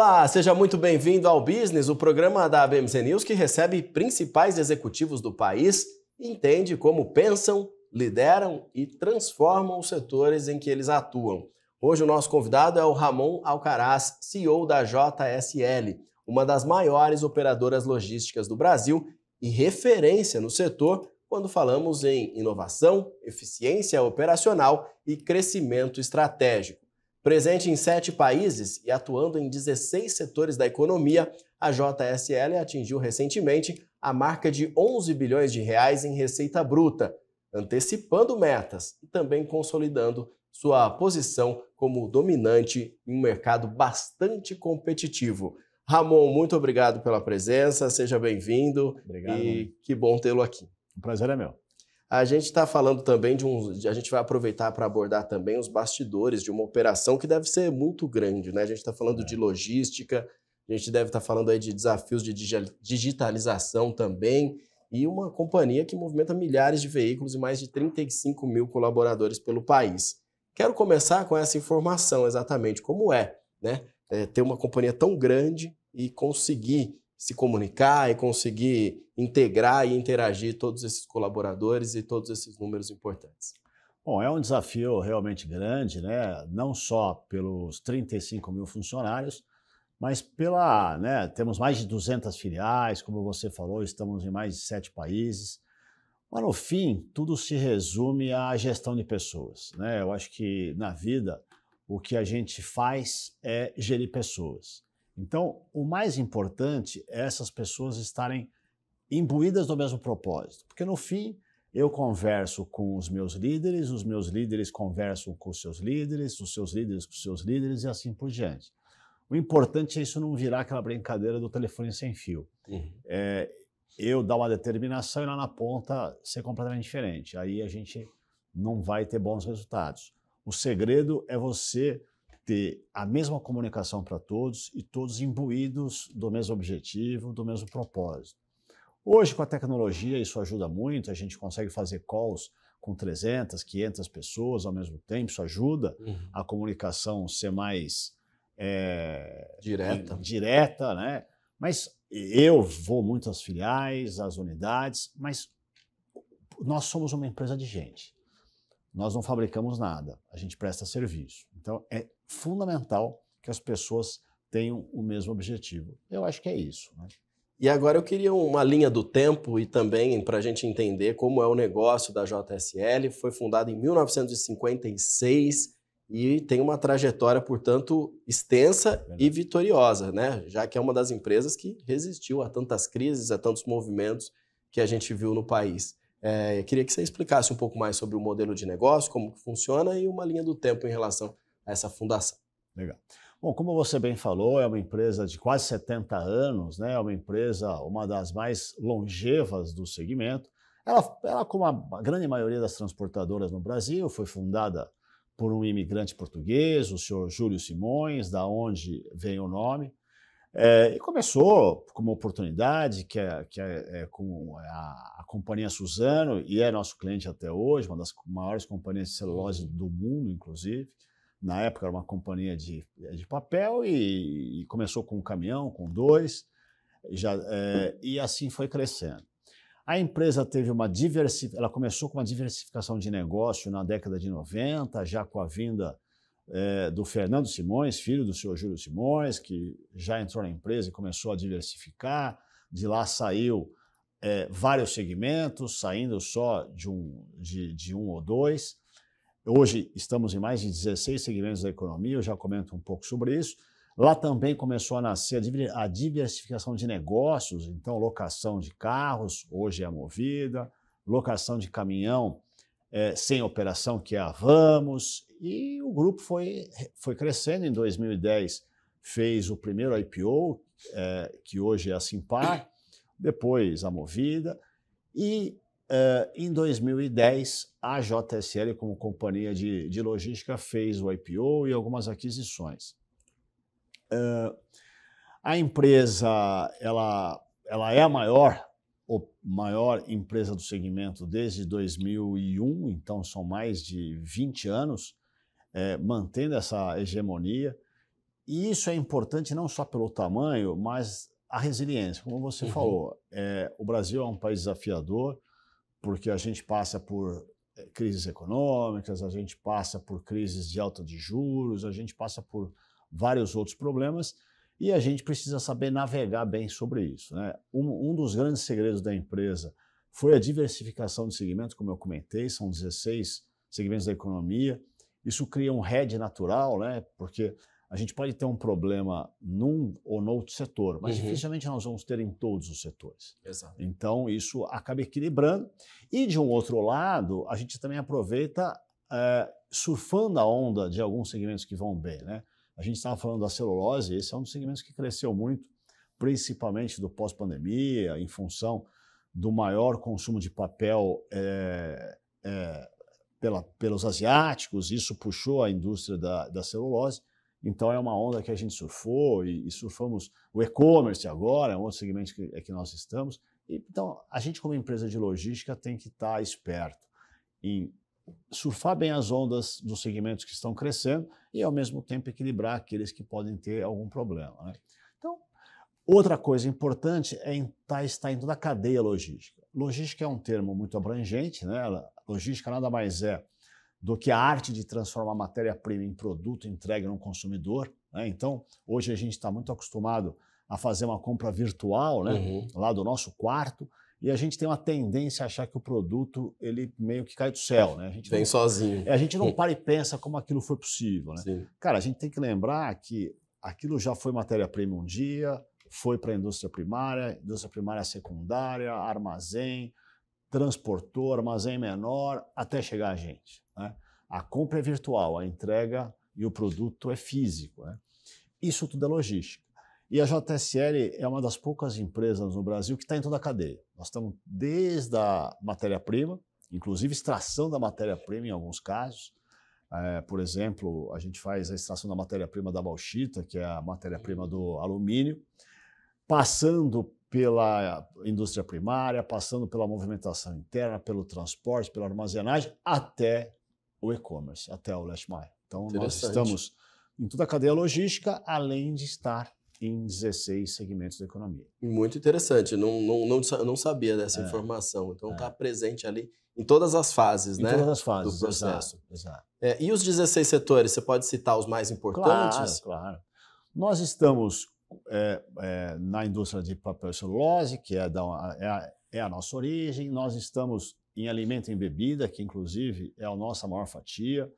Olá, seja muito bem-vindo ao Business, o programa da ABMC News que recebe principais executivos do país e entende como pensam, lideram e transformam os setores em que eles atuam. Hoje o nosso convidado é o Ramon Alcaraz, CEO da JSL, uma das maiores operadoras logísticas do Brasil e referência no setor quando falamos em inovação, eficiência operacional e crescimento estratégico. Presente em 7 países e atuando em 16 setores da economia, a JSL atingiu recentemente a marca de 11 bilhões de reais em receita bruta, antecipando metas e também consolidando sua posição como dominante em um mercado bastante competitivo. Ramon, muito obrigado pela presença, seja bem-vindo. Obrigado, e que bom tê-lo aqui. O prazer é meu. A gente está falando também a gente vai aproveitar para abordar também os bastidores de uma operação que deve ser muito grande, né? A gente está falando de logística, a gente deve estar falando aí de desafios de digitalização também, e uma companhia que movimenta milhares de veículos e mais de 35 mil colaboradores pelo país. Quero começar com essa informação exatamente, como né? Ter uma companhia tão grande e conseguir se comunicar e conseguir integrar e interagir todos esses colaboradores e todos esses números importantes. Bom, é um desafio realmente grande, né? Não só pelos 35 mil funcionários, mas temos mais de 200 filiais, como você falou, estamos em mais de 7 países. Mas, no fim, tudo se resume à gestão de pessoas, né? Eu acho que, na vida, o que a gente faz é gerir pessoas. Então, o mais importante é essas pessoas estarem imbuídas do mesmo propósito, porque no fim eu converso com os meus líderes conversam com os seus líderes com os seus líderes e assim por diante. O importante é isso não virar aquela brincadeira do telefone sem fio. Eu dar uma determinação e lá na ponta ser completamente diferente. Aí a gente não vai ter bons resultados. O segredo é você ter a mesma comunicação para todos e todos imbuídos do mesmo objetivo, do mesmo propósito. Hoje, com a tecnologia, isso ajuda muito, a gente consegue fazer calls com 300, 500 pessoas ao mesmo tempo, isso ajuda a comunicação ser mais direta, né? Mas eu vou muito às filiais, às unidades, mas nós somos uma empresa de gente. Nós não fabricamos nada, a gente presta serviço. Então, é fundamental que as pessoas tenham o mesmo objetivo. Eu acho que é isso, né? E agora eu queria uma linha do tempo e também para a gente entender como é o negócio da JSL. Foi fundada em 1956 e tem uma trajetória, portanto, extensa e vitoriosa, né? Já que é uma das empresas que resistiu a tantas crises, a tantos movimentos que a gente viu no país. Eu queria que você explicasse um pouco mais sobre o modelo de negócio, como que funciona e uma linha do tempo em relação a essa fundação. Legal. Bom, como você bem falou, é uma empresa de quase 70 anos, né? É uma empresa, uma das mais longevas do segmento. Ela, como a grande maioria das transportadoras no Brasil, foi fundada por um imigrante português, o senhor Júlio Simões, da onde vem o nome. E começou com uma oportunidade que é com a Companhia Suzano, e é nosso cliente até hoje, uma das maiores companhias de celulose do mundo, inclusive. Na época era uma companhia de papel e começou com um caminhão, com 2, e assim foi crescendo. A empresa teve ela começou com uma diversificação de negócio na década de 90, já com a vinda do Fernando Simões, filho do senhor Júlio Simões, que já entrou na empresa e começou a diversificar. De lá saiu vários segmentos, saindo só de um ou 2. Hoje estamos em mais de 16 segmentos da economia, eu já comento um pouco sobre isso. Lá também começou a nascer a diversificação de negócios, então locação de carros, hoje é a Movida, locação de caminhão sem operação, que é a Vamos, e o grupo foi crescendo. Em 2010 fez o primeiro IPO, que hoje é a Simpar, depois a Movida, e em 2010, a JSL, como companhia de logística, fez o IPO e algumas aquisições. A empresa ela é a maior empresa do segmento desde 2001, então são mais de 20 anos mantendo essa hegemonia. E isso é importante não só pelo tamanho, mas a resiliência. Como você falou, o Brasil é um país desafiador, porque a gente passa por crises econômicas, a gente passa por crises de alta de juros, a gente passa por vários outros problemas e a gente precisa saber navegar bem sobre isso, né? Um dos grandes segredos da empresa foi a diversificação de segmentos, como eu comentei, são 16 segmentos da economia. Isso cria um hedge natural, né? Porque a gente pode ter um problema num ou no outro setor, mas dificilmente nós vamos ter em todos os setores. Exato. Então, isso acaba equilibrando. E, de um outro lado, a gente também aproveita surfando a onda de alguns segmentos que vão bem, né? A gente estava falando da celulose, esse é um dos segmentos que cresceu muito, principalmente do pós-pandemia, em função do maior consumo de papel pelos asiáticos. Isso puxou a indústria da celulose. Então, é uma onda que a gente surfou e surfamos o e-commerce agora, é um outro segmento que nós estamos. Então, a gente, como empresa de logística, tem que estar esperto em surfar bem as ondas dos segmentos que estão crescendo e, ao mesmo tempo, equilibrar aqueles que podem ter algum problema, né? Então, outra coisa importante é estar em toda a cadeia logística. Logística é um termo muito abrangente, né? Logística nada mais é do que a arte de transformar matéria-prima em produto entregue no consumidor, né? Então, hoje a gente está muito acostumado a fazer uma compra virtual, né? Lá do nosso quarto, e a gente tem uma tendência a achar que o produto ele meio que cai do céu, né? Vem sozinho. A gente não para e pensa como aquilo foi possível, né? Sim. Cara, a gente tem que lembrar que aquilo já foi matéria-prima um dia, foi para a indústria primária secundária, armazém, transportou, armazém menor, até chegar a gente, né? A compra é virtual, a entrega e o produto é físico, né? Isso tudo é logística. E a JSL é uma das poucas empresas no Brasil que está em toda a cadeia. Nós estamos desde a matéria-prima, inclusive extração da matéria-prima em alguns casos. Por exemplo, a gente faz a extração da matéria-prima da bauxita, que é a matéria-prima do alumínio, passando pela indústria primária, passando pela movimentação interna, pelo transporte, pela armazenagem, até o e-commerce, até o last mile. Então, nós estamos em toda a cadeia logística, além de estar em 16 segmentos da economia. Muito interessante, não sabia dessa informação. Então, está presente ali em todas as fases, né? Em todas as fases, do processo. Exato. E os 16 setores, você pode citar os mais importantes? Claro. Nós estamos na indústria de papel e celulose, que é a nossa origem. Nós estamos em alimento e bebida, que inclusive é a nossa maior fatia.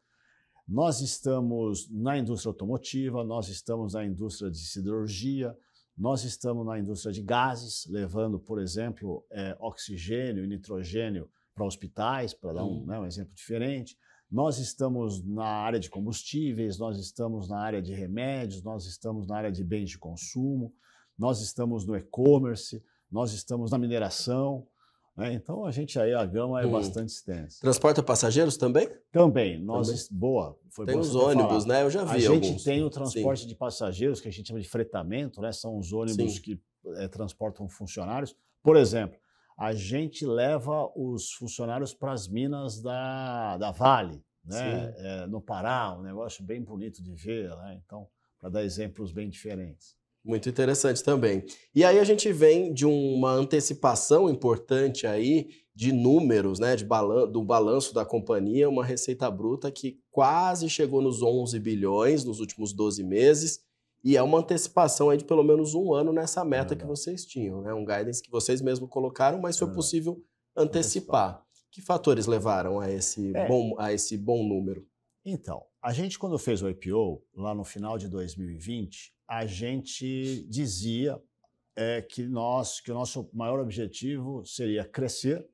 Nós estamos na indústria automotiva, nós estamos na indústria de siderurgia, nós estamos na indústria de gases, levando, por exemplo, oxigênio e nitrogênio para hospitais, para dar um exemplo diferente. Nós estamos na área de combustíveis, nós estamos na área de remédios, nós estamos na área de bens de consumo, nós estamos no e-commerce, nós estamos na mineração, né? Então, a gama é bastante extensa. Transporta passageiros também? Também. Boa. Foi tem os ônibus, né? Eu já vi alguns. A gente tem o transporte de passageiros, que a gente chama de fretamento, né? São os ônibus que transportam funcionários. Por exemplo, a gente leva os funcionários para as minas da Vale, né? No Pará, um negócio bem bonito de ver, né? Então, para dar exemplos bem diferentes. Muito interessante também. E aí a gente vem de uma antecipação importante aí de números, né, do balanço da companhia, uma receita bruta que quase chegou nos 11 bilhões nos últimos 12 meses, e é uma antecipação aí de pelo menos um ano nessa meta que vocês tinham, né? Um guidance que vocês mesmos colocaram, mas foi possível antecipar. Que fatores levaram a esse bom número? Então, a gente quando fez o IPO, lá no final de 2020, a gente dizia que o nosso maior objetivo seria crescer,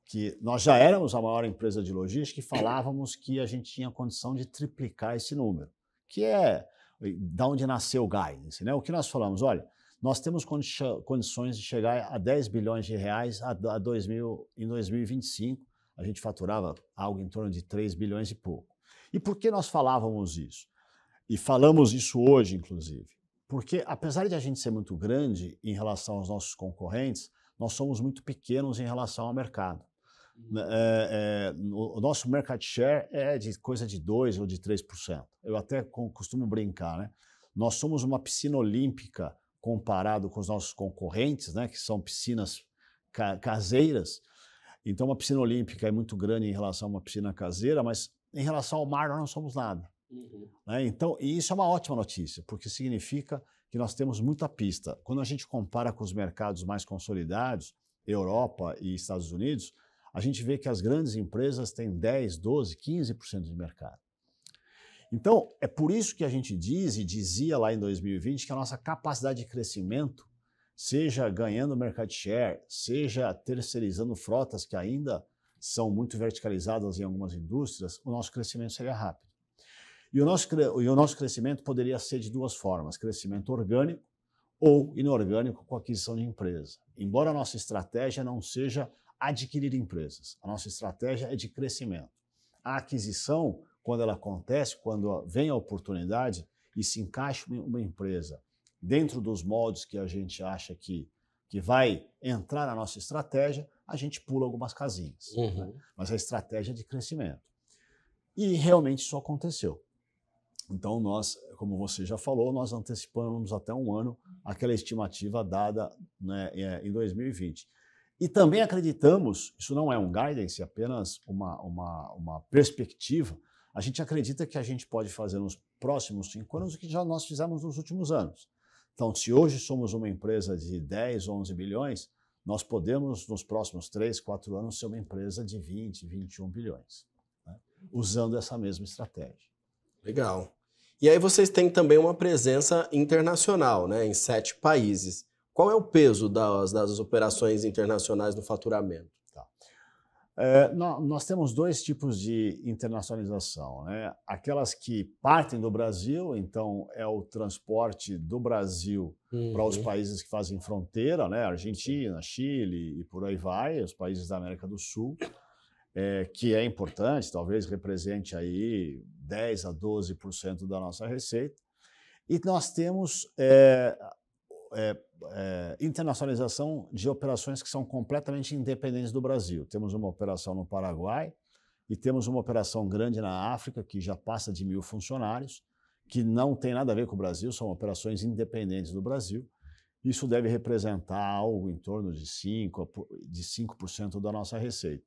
que nós já éramos a maior empresa de logística e falávamos que a gente tinha condição de triplicar esse número, que é da onde nasceu o guidance, né? O que nós falamos, olha, nós temos condições de chegar a 10 bilhões de reais em 2025, a gente faturava algo em torno de 3 bilhões e pouco. E por que nós falávamos isso? E falamos isso hoje, inclusive. Porque, apesar de a gente ser muito grande em relação aos nossos concorrentes, nós somos muito pequenos em relação ao mercado. O nosso market share é de coisa de 2% ou de 3%. Eu até costumo brincar, né? Nós somos uma piscina olímpica comparado com os nossos concorrentes, né, que são piscinas caseiras. Então, uma piscina olímpica é muito grande em relação a uma piscina caseira, mas em relação ao mar nós não somos nada. Né? Então, e isso é uma ótima notícia, porque significa que nós temos muita pista. Quando a gente compara com os mercados mais consolidados, Europa e Estados Unidos, a gente vê que as grandes empresas têm 10%, 12%, 15% de mercado. Então, é por isso que a gente diz e dizia lá em 2020 que a nossa capacidade de crescimento, seja ganhando market share, seja terceirizando frotas que ainda são muito verticalizadas em algumas indústrias, o nosso crescimento seria rápido. E o nosso crescimento poderia ser de duas formas, crescimento orgânico ou inorgânico com aquisição de empresa. Embora a nossa estratégia não seja adquirir empresas, a nossa estratégia é de crescimento. A aquisição, quando ela acontece, quando vem a oportunidade e se encaixa uma empresa dentro dos moldes que a gente acha que vai entrar na nossa estratégia, a gente pula algumas casinhas. Né? Mas a estratégia é de crescimento. E realmente isso aconteceu. Então nós, como você já falou, nós antecipamos até um ano aquela estimativa dada, né, em 2020. E também acreditamos, isso não é um guidance, é apenas uma perspectiva, a gente acredita que a gente pode fazer nos próximos 5 anos o que já nós fizemos nos últimos anos. Então, se hoje somos uma empresa de 10, 11 bilhões, nós podemos, nos próximos 3, 4 anos, ser uma empresa de 20, 21 bilhões, né? Usando essa mesma estratégia. Legal. E aí vocês têm também uma presença internacional, né, em 7 países. Qual é o peso das operações internacionais no faturamento? Tá. Nós temos 2 tipos de internacionalização, né? Aquelas que partem do Brasil, então é o transporte do Brasil para os países que fazem fronteira, né? Argentina, Chile e por aí vai, os países da América do Sul, que é importante, talvez represente aí 10 a 12% da nossa receita. E nós temos internacionalização de operações que são completamente independentes do Brasil. Temos uma operação no Paraguai e temos uma operação grande na África, que já passa de 1.000 funcionários, que não tem nada a ver com o Brasil, são operações independentes do Brasil. Isso deve representar algo em torno de 5% da nossa receita.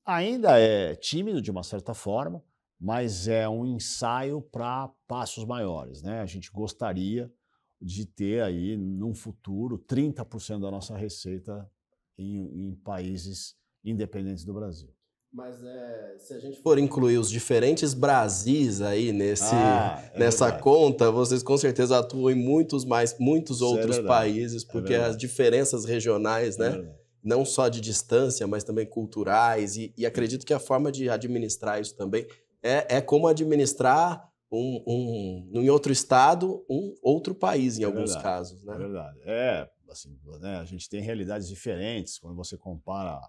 Ainda é tímido de uma certa forma, mas é um ensaio para passos maiores, né? A gente gostaria de ter aí, num futuro, 30% da nossa receita em países independentes do Brasil. Mas se a gente for incluir os diferentes Brasis aí nessa conta, vocês com certeza atuam em muitos outros países, porque as diferenças regionais, né, não só de distância, mas também culturais, e acredito que a forma de administrar isso também é como administrar em outro estado, outro país, em alguns casos. Né? É verdade. Assim, né, a gente tem realidades diferentes quando você compara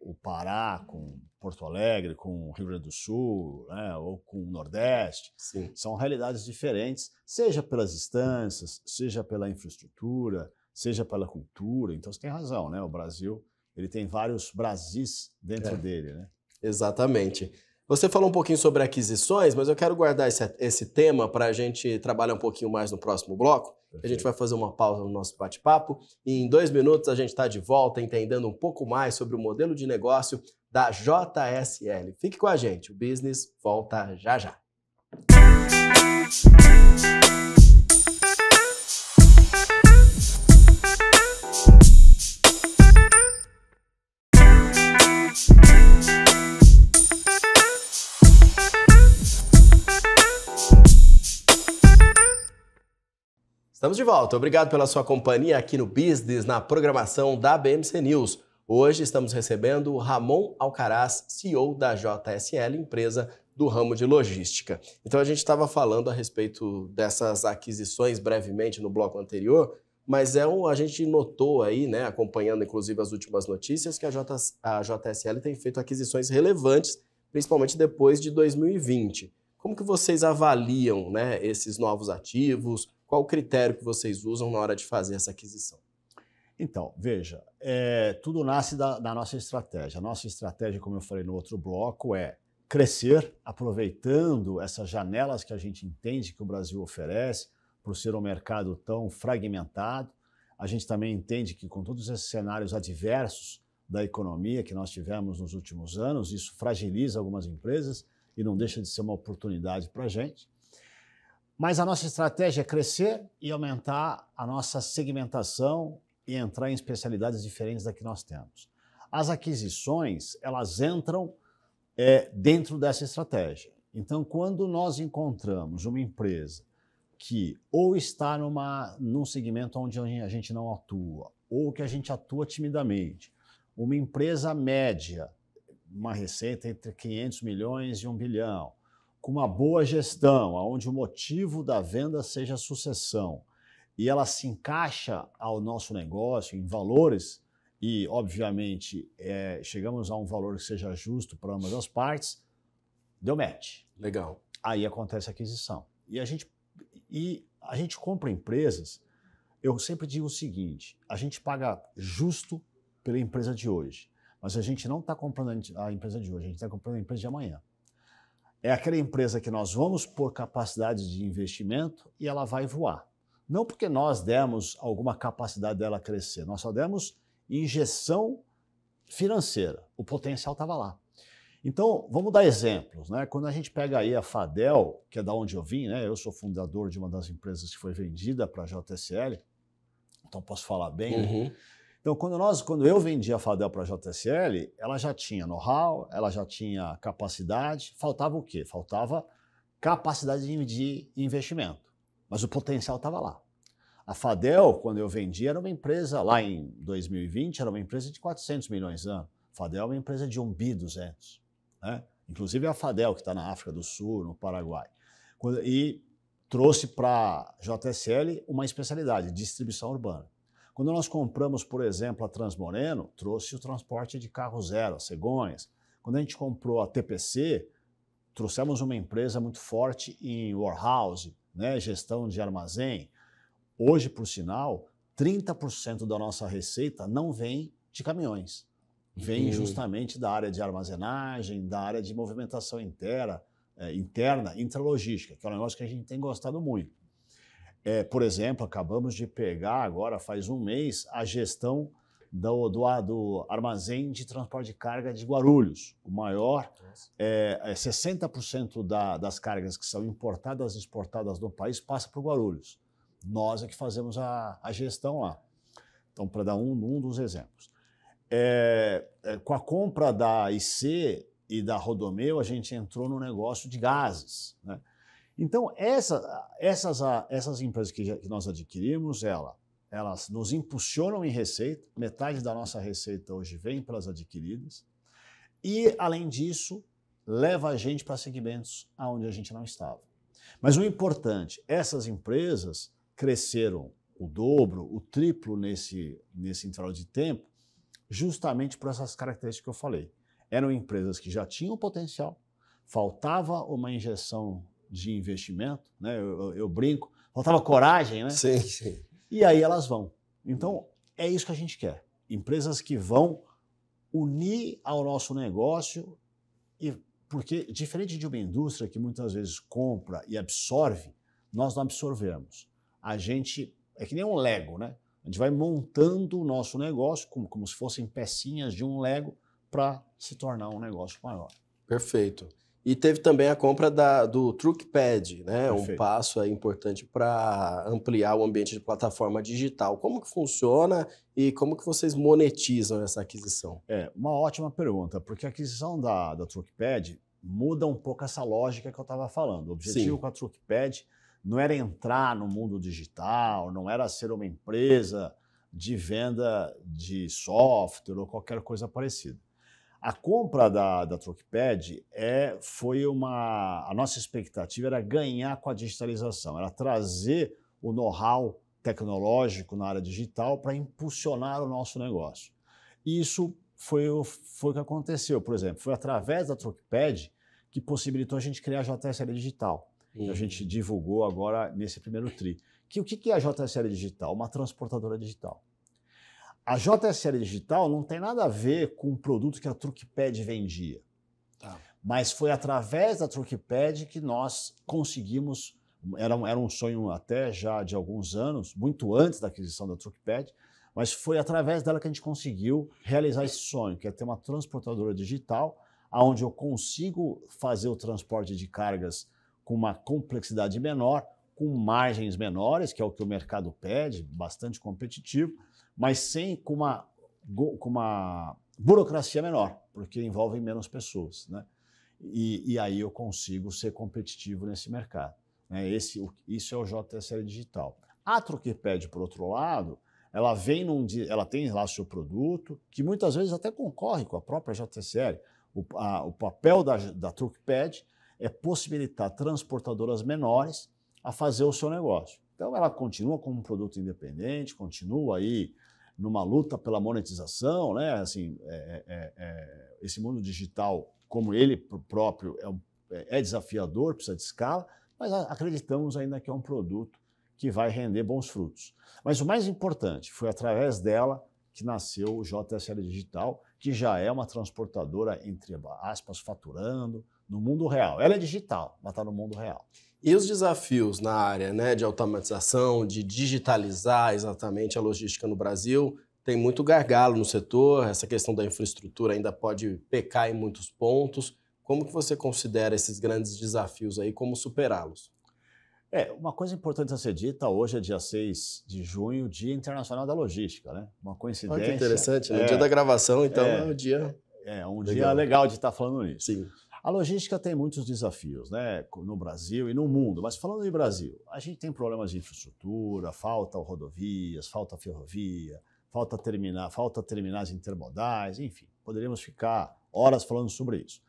o Pará com Porto Alegre, com o Rio Grande do Sul, né, ou com o Nordeste. Sim. São realidades diferentes, seja pelas distâncias, seja pela infraestrutura, seja pela cultura. Então você tem razão, né? O Brasil ele tem vários Brasis dentro dele. Né? Exatamente. Você falou um pouquinho sobre aquisições, mas eu quero guardar esse tema para a gente trabalhar um pouquinho mais no próximo bloco. Perfeito. A gente vai fazer uma pausa no nosso bate-papo e em 2 minutos a gente está de volta entendendo um pouco mais sobre o modelo de negócio da JSL. Fique com a gente, o Business volta já já. Estamos de volta. Obrigado pela sua companhia aqui no Business, na programação da BMC News. Hoje estamos recebendo o Ramon Alcaraz, CEO da JSL, empresa do ramo de logística. Então a gente estava falando a respeito dessas aquisições brevemente no bloco anterior, mas a gente notou aí, né, acompanhando inclusive as últimas notícias, que a JSL tem feito aquisições relevantes, principalmente depois de 2020. Como que vocês avaliam, né, esses novos ativos? Qual o critério que vocês usam na hora de fazer essa aquisição? Então, veja, tudo nasce da nossa estratégia. A nossa estratégia, como eu falei no outro bloco, é crescer, aproveitando essas janelas que a gente entende que o Brasil oferece, por ser um mercado tão fragmentado. A gente também entende que com todos esses cenários adversos da economia que nós tivemos nos últimos anos, isso fragiliza algumas empresas e não deixa de ser uma oportunidade para a gente. Mas a nossa estratégia é crescer e aumentar a nossa segmentação e entrar em especialidades diferentes da que nós temos. As aquisições, elas entram dentro dessa estratégia. Então, quando nós encontramos uma empresa que ou está num segmento onde a gente não atua, ou que a gente atua timidamente, uma empresa média, uma receita entre 500 milhões e 1 bilhão, com uma boa gestão, onde o motivo da venda seja a sucessão, e ela se encaixa ao nosso negócio em valores, e, obviamente, chegamos a um valor que seja justo para ambas as partes, deu match. Legal. Aí acontece a aquisição. E a gente compra empresas, eu sempre digo o seguinte, a gente paga justo pela empresa de hoje, mas a gente não está comprando a empresa de hoje, a gente está comprando a empresa de amanhã. É aquela empresa que nós vamos pôr capacidade de investimento e ela vai voar. Não porque nós demos alguma capacidade dela crescer, nós só demos injeção financeira, o potencial estava lá. Então, vamos dar exemplos, né? Quando a gente pega aí a Fadel, que é da onde eu vim, né? Eu sou fundador de uma das empresas que foi vendida para a JSL, então posso falar bem, né? Então, quando eu vendi a Fadel para a JSL, ela já tinha know-how, ela já tinha capacidade, faltava o quê? Faltava capacidade de investimento, mas o potencial estava lá. A Fadel, quando eu vendi, era uma empresa, lá em 2020, era uma empresa de 400 milhões de anos. A Fadel é uma empresa de 1 bi 200. Né? Inclusive a Fadel, que está na África do Sul, no Paraguai. E trouxe para a JSL uma especialidade, distribuição urbana. Quando nós compramos, por exemplo, a Transmoreno, trouxe o transporte de carro zero, a Cegonhas. Quando a gente comprou a TPC, trouxemos uma empresa muito forte em warehouse, né, gestão de armazém. Hoje, por sinal, 30% da nossa receita não vem de caminhões. Vem justamente da área de armazenagem, da área de movimentação interna, intralogística, que é um negócio que a gente tem gostado muito. Por exemplo, acabamos de pegar agora, faz um mês, a gestão do armazém de transporte de carga de Guarulhos. O maior, 60% das cargas que são importadas e exportadas no país passa por Guarulhos. Nós é que fazemos a gestão lá. Então, para dar um dos exemplos. Com a compra da IC e da Rodomeu, a gente entrou no negócio de gases, né? Então, essas empresas que nós adquirimos, elas nos impulsionam em receita, metade da nossa receita hoje vem pelas adquiridas, e, além disso, leva a gente para segmentos onde a gente não estava. Mas o importante, essas empresas cresceram o dobro, o triplo nesse intervalo de tempo, justamente por essas características que eu falei. Eram empresas que já tinham potencial, faltava uma injeção de investimento, né? Eu brinco, faltava coragem, né? Sim, sim. E aí elas vão. Então, é isso que a gente quer. Empresas que vão unir ao nosso negócio, porque diferente de uma indústria que muitas vezes compra e absorve, nós não absorvemos. A gente é que nem um Lego, né? A gente vai montando o nosso negócio como se fossem pecinhas de um Lego para se tornar um negócio maior. Perfeito. E teve também a compra do TruckPad, né? Perfeito. Um passo aí importante para ampliar o ambiente de plataforma digital. Como que funciona e como que vocês monetizam essa aquisição? Uma ótima pergunta, porque a aquisição da TruckPad muda um pouco essa lógica que eu estava falando. O objetivo com a TruckPad não era entrar no mundo digital, não era ser uma empresa de venda de software ou qualquer coisa parecida. A compra da TruckPad a nossa expectativa era ganhar com a digitalização, era trazer o know-how tecnológico na área digital para impulsionar o nosso negócio. E isso foi o que aconteceu, por exemplo, foi através da TruckPad que possibilitou a gente criar a JSL Digital, que a gente divulgou agora nesse primeiro TRI. O que é a JSL Digital? Uma transportadora digital. A JSL Digital não tem nada a ver com o produto que a Truckpad vendia. Tá. Mas foi através da Truckpad que nós conseguimos, era um sonho até já de alguns anos, muito antes da aquisição da Truckpad, mas foi através dela que a gente conseguiu realizar esse sonho, que é ter uma transportadora digital, onde eu consigo fazer o transporte de cargas com uma complexidade menor, com margens menores, que é o que o mercado pede, bastante competitivo, mas com uma burocracia menor, porque envolve menos pessoas, né? E aí eu consigo ser competitivo nesse mercado, né? Isso é o JSL Digital. A Truckpad, por outro lado, ela tem lá seu produto, que muitas vezes até concorre com a própria JSL. O papel da Truckpad é possibilitar transportadoras menores a fazer o seu negócio. Então ela continua como um produto independente, continua aí numa luta pela monetização, né? Assim, esse mundo digital, como ele próprio é desafiador, precisa de escala, mas acreditamos ainda que é um produto que vai render bons frutos. Mas o mais importante, foi através dela que nasceu o JSL Digital, que já é uma transportadora, entre aspas, faturando no mundo real. Ela é digital, mas está no mundo real. E os desafios na área, né, de automatização, de digitalizar exatamente a logística no Brasil? Tem muito gargalo no setor, essa questão da infraestrutura ainda pode pecar em muitos pontos. Como que você considera esses grandes desafios aí, como superá-los? Uma coisa importante a ser dita, hoje é dia 6 de junho, Dia Internacional da Logística, né? Uma coincidência. Olha que interessante, no dia da gravação, então é um dia... É um dia legal de estar falando nisso. Sim. A logística tem muitos desafios, né, no Brasil e no mundo, mas falando de Brasil, a gente tem problemas de infraestrutura, falta rodovias, falta ferrovia, falta terminais intermodais, enfim, poderíamos ficar horas falando sobre isso.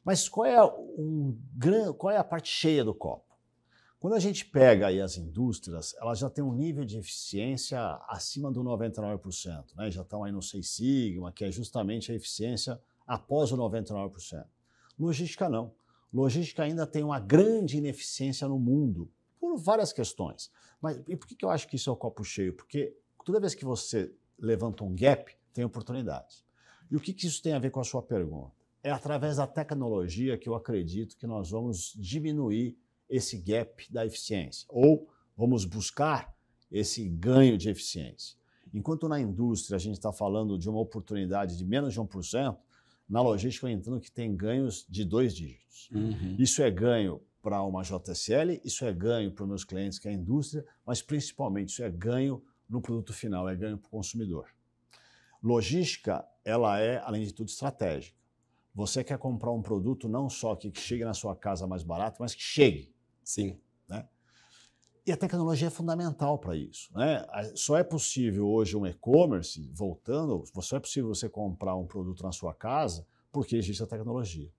Mas qual é a parte cheia do copo? Quando a gente pega aí as indústrias, elas já têm um nível de eficiência acima do 99%, né? Já estão aí no Seis Sigma, que é justamente a eficiência após o 99%. Logística não. Logística ainda tem uma grande ineficiência no mundo, por várias questões. Mas e por que eu acho que isso é o copo cheio? Porque toda vez que você levanta um gap, tem oportunidade. E o que isso tem a ver com a sua pergunta? É através da tecnologia que eu acredito que nós vamos diminuir esse gap da eficiência, ou vamos buscar esse ganho de eficiência. Enquanto na indústria a gente está falando de uma oportunidade de menos de 1%, na logística eu entendo que tem ganhos de 2 dígitos. Uhum. Isso é ganho para uma JSL, isso é ganho para os meus clientes, que é a indústria, mas principalmente isso é ganho no produto final, é ganho para o consumidor. Logística, ela é, além de tudo, estratégica. Você quer comprar um produto não só que chegue na sua casa mais barato, mas que chegue. Sim. Né? E a tecnologia é fundamental para isso. Né? Só é possível hoje um e-commerce, voltando, só é possível você comprar um produto na sua casa porque existe a tecnologia.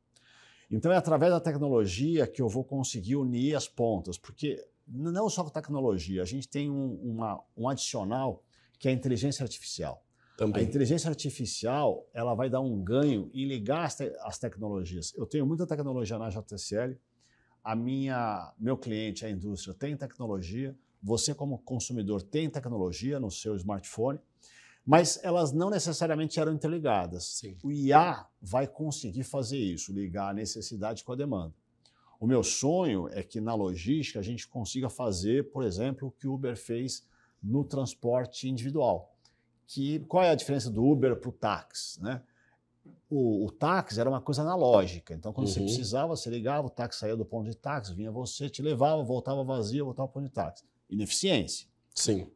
Então é através da tecnologia que eu vou conseguir unir as pontas, porque não só com tecnologia, a gente tem um adicional que é a inteligência artificial. Também. A inteligência artificial ela vai dar um ganho em ligar as tecnologias. Eu tenho muita tecnologia na JSL, meu cliente, a indústria, tem tecnologia, você como consumidor tem tecnologia no seu smartphone, mas elas não necessariamente eram interligadas. Sim. O IA vai conseguir fazer isso, ligar a necessidade com a demanda. O meu sonho é que na logística a gente consiga fazer, por exemplo, o que o Uber fez no transporte individual. Qual é a diferença do Uber para o táxi, né? O táxi era uma coisa analógica, então quando você precisava, você ligava, o táxi saía do ponto de táxi, vinha você, te levava, voltava vazio, voltava ao ponto de táxi. Ineficiência. Sim.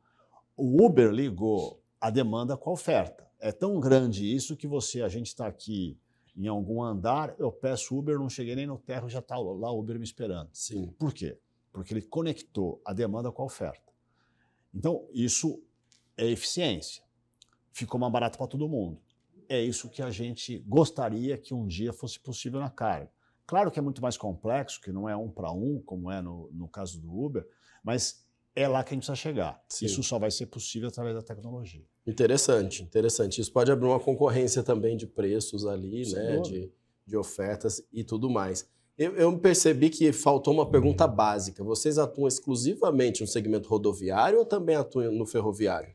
O Uber ligou a demanda com a oferta. É tão grande isso que a gente está aqui em algum andar, eu peço Uber, não cheguei nem no térreo, já está lá o Uber me esperando. Sim. Por quê? Porque ele conectou a demanda com a oferta. Então, isso é eficiência. Ficou mais barato para todo mundo. É isso que a gente gostaria que um dia fosse possível na carga. Claro que é muito mais complexo, que não é 1 para 1, como é no caso do Uber, mas é lá que a gente precisa chegar. Sim. Isso só vai ser possível através da tecnologia. Interessante, interessante. Isso pode abrir uma concorrência também de preços ali, né, de ofertas e tudo mais. Eu percebi que faltou uma pergunta básica. Vocês atuam exclusivamente no segmento rodoviário ou também atuam no ferroviário?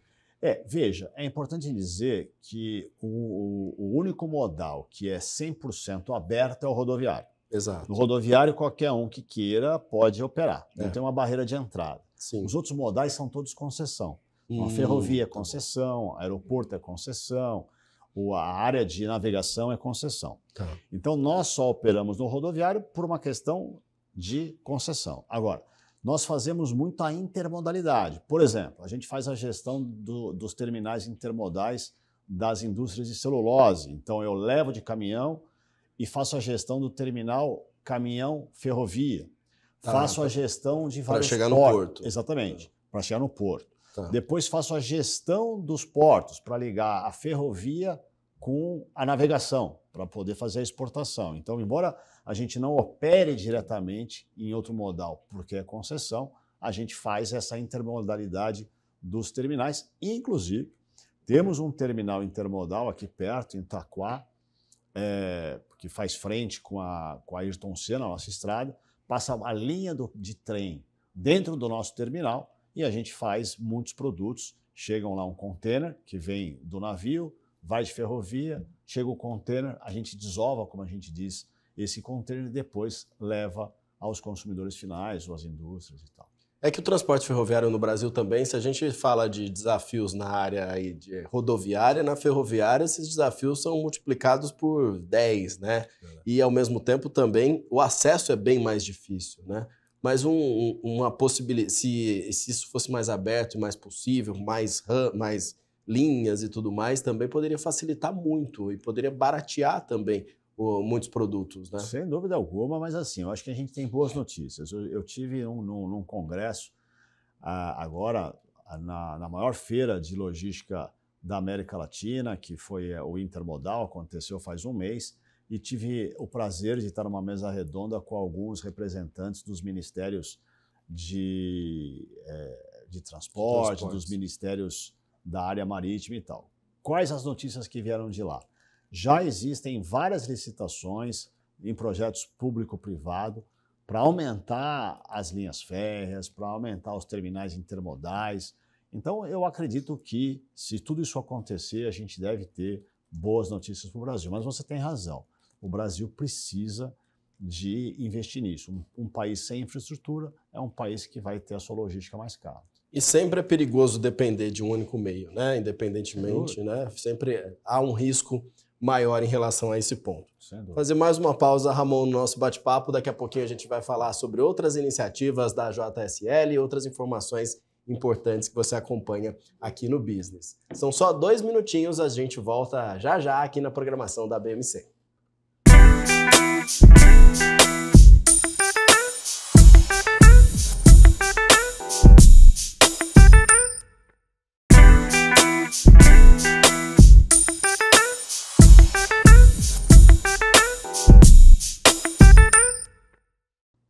Veja, é importante dizer que o único modal que é 100% aberto é o rodoviário. Exato. No rodoviário, qualquer um que queira pode operar, não tem uma barreira de entrada. Sim. Os outros modais são todos concessão. A ferrovia é concessão, aeroporto é concessão, a área de navegação é concessão. Tá. Então, nós só operamos no rodoviário por uma questão de concessão. Agora, nós fazemos muito a intermodalidade. Por exemplo, a gente faz a gestão dos terminais intermodais das indústrias de celulose. Então, eu levo de caminhão e faço a gestão do terminal caminhão-ferrovia. Faço a gestão de vários portos. Para chegar no porto. Exatamente, para chegar no porto. Tá. Depois faço a gestão dos portos para ligar a ferrovia com a navegação, para poder fazer a exportação. Então, embora a gente não opere diretamente em outro modal, porque é concessão, a gente faz essa intermodalidade dos terminais. Inclusive, temos um terminal intermodal aqui perto, em Itaquá, que faz frente com a Ayrton Senna, a nossa estrada, passa a linha de trem dentro do nosso terminal e a gente faz muitos produtos. Chegam lá um container que vem do navio, vai de ferrovia, chega o container, a gente desova, como a gente diz, esse container e depois leva aos consumidores finais ou às indústrias e tal. É que o transporte ferroviário no Brasil também, se a gente fala de desafios na área aí de rodoviária, na ferroviária esses desafios são multiplicados por 10, né? E ao mesmo tempo também o acesso é bem mais difícil, né? Mas uma possibilidade, se isso fosse mais aberto e mais possível, mais linhas e tudo mais, também poderia facilitar muito e poderia baratear também muitos produtos, né? Sem dúvida alguma, mas assim, eu acho que a gente tem boas notícias. Eu tive num congresso agora na maior feira de logística da América Latina, que foi o Intermodal, aconteceu faz um mês, e tive o prazer de estar numa mesa redonda com alguns representantes dos ministérios de transporte, dos ministérios da área marítima e tal. Quais as notícias que vieram de lá? Já existem várias licitações em projetos público-privado para aumentar as linhas férreas, para aumentar os terminais intermodais. Então, eu acredito que, se tudo isso acontecer, a gente deve ter boas notícias para o Brasil. Mas você tem razão, o Brasil precisa de investir nisso. Um país sem infraestrutura é um país que vai ter a sua logística mais cara. E sempre é perigoso depender de um único meio, né? Independentemente, né? Sempre há um risco maior em relação a esse ponto. Fazer mais uma pausa, Ramon, no nosso bate-papo. Daqui a pouquinho a gente vai falar sobre outras iniciativas da JSL e outras informações importantes que você acompanha aqui no Business. São só 2 minutinhos, a gente volta já já aqui na programação da BMC.